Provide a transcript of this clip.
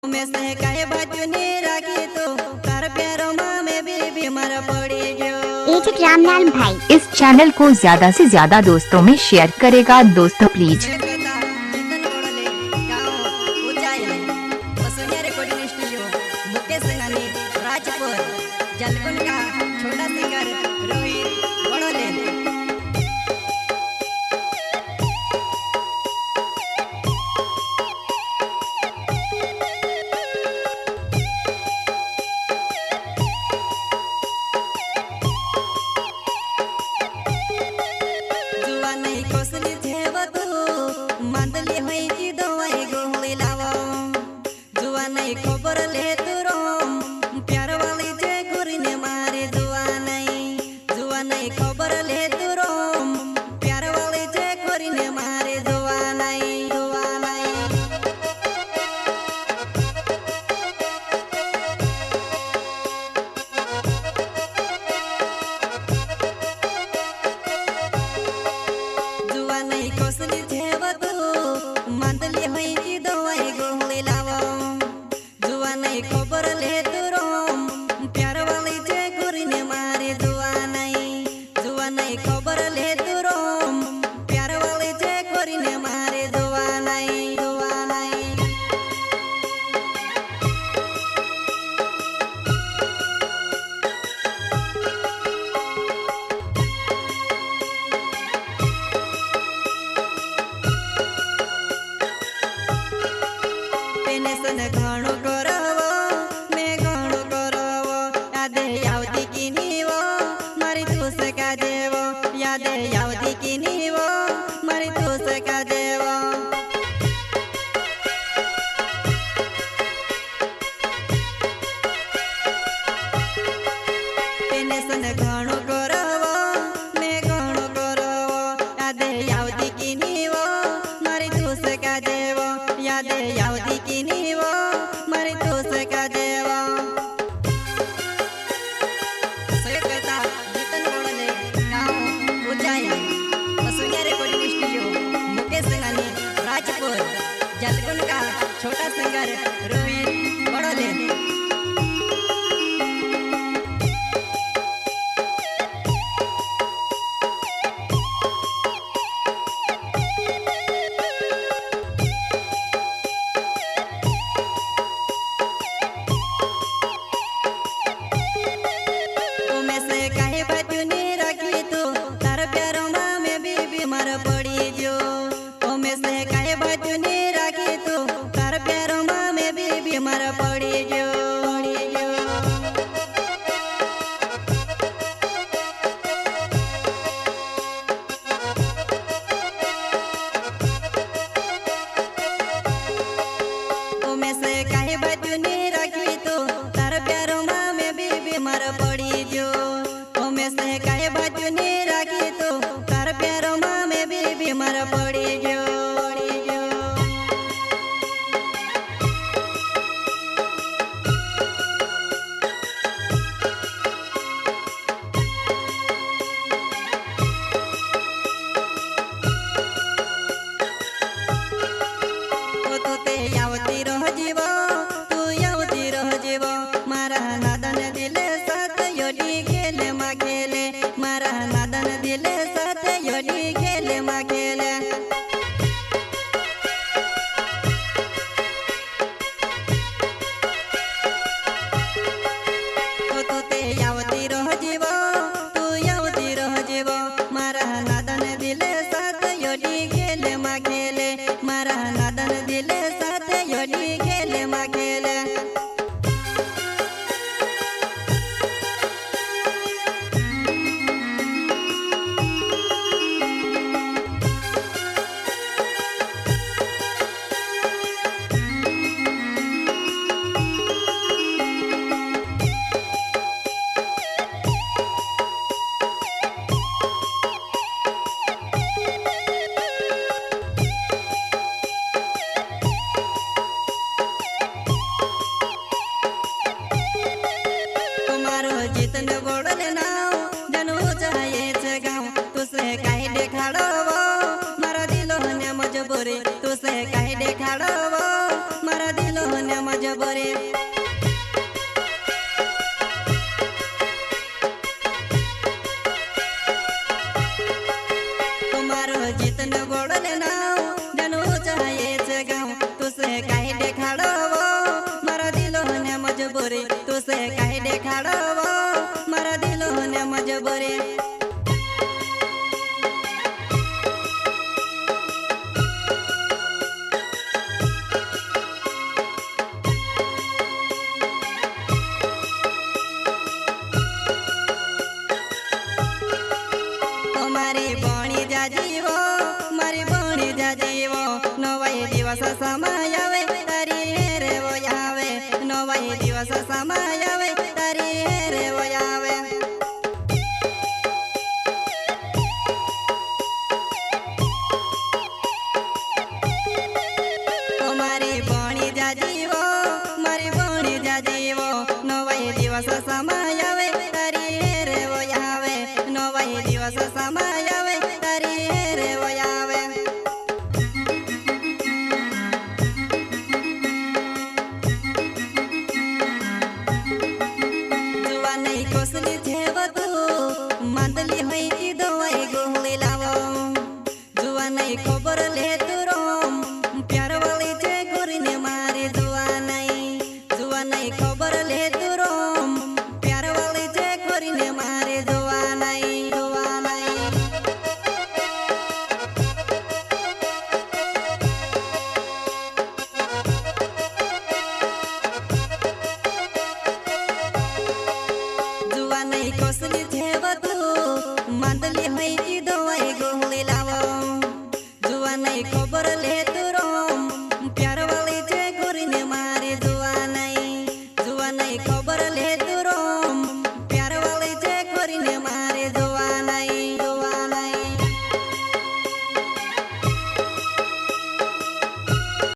में से काहे बचने राखी तो तार प्यारों माँ में भी बीमार पड़ी गयो। एक रामलाल भाई इस चैनल को ज्यादा से ज्यादा दोस्तों में शेयर करेगा दोस्तों प्लीज। जलकुन का छोटा सिंगर रोहित बड़ोले। जुआ नहीं कोसली थेव तू मंदली होई की दवाई गोली लावो। जुआ नहीं खबर ले तू रोम प्यार वाली जे गुरी ने मारे। जुआ नहीं खबर ले तू रोम प्यार वाली जे गुरी ने मारे। जुआ नहीं जुआ नहीं कोसली थेव तू मंदली होई की दवाई गोली लावो। जुआ नहीं खबर ले तू रोम प्यार वाली जे गुरी ने मारे। जुआ नहीं खबर ले तू रोम प्यार वाली जे गुरी ने मारे। जुआ नहीं पेने सन घणो करवो मैं घणो करवो यादे यावती की नीवो मारी तू सका देवो। यादे यावती की नीवो मारी तू सका देवो। पेने सन घणो करवो मैं घणो करवो यादे यावती की नीवो मारी तू सका देवो। यादे यावती की नीवो मारी तू सका देवो। सहकता जीतन बोलले गाँव उज्जैन वसुंधरा रेकॉर्डिंग स्टूडियो मुकेश सिंघानी राजपुर जलकुन का छोटा सिंगर रोहित बड़ोले। में से काहे बचने राखी तो तार प्यारों माँ में भी बीमार पड़ी जो। ओ में से काहे बचने राखी तो तार प्यारों माँ में भी बीमार पड़ी जो। ओ में से काहे बचने राखी तो तार प्यारों माँ में भी बीमार पड़ी जो। ओ में से काहे बचने राखी तो तार प्यारों माँ में भी बीमार पड़ी जो। ओ तू ते यावती रह जीवो तू यावती रह जीवो मारा नादन दिले साथ योडी खेले मा खेले। मारा नादन दिले साथ योडी खेले मा खेले। ओ तू ते यावती रह जीवो तू यावती रह जीवो मारा नादन दिले साथ योडी खेले मा खेले। मारा नादन दिले साथ योडी खेले मा खेले। तुम्हारो जितन बोड़ले नाव जनू चाहे छे गाँव तुसे काहे देखाड़ो मारा दिलो ने मजबूरी तुसे काहे देखाड़ो मारा दिलो ने मजबूरी। बरे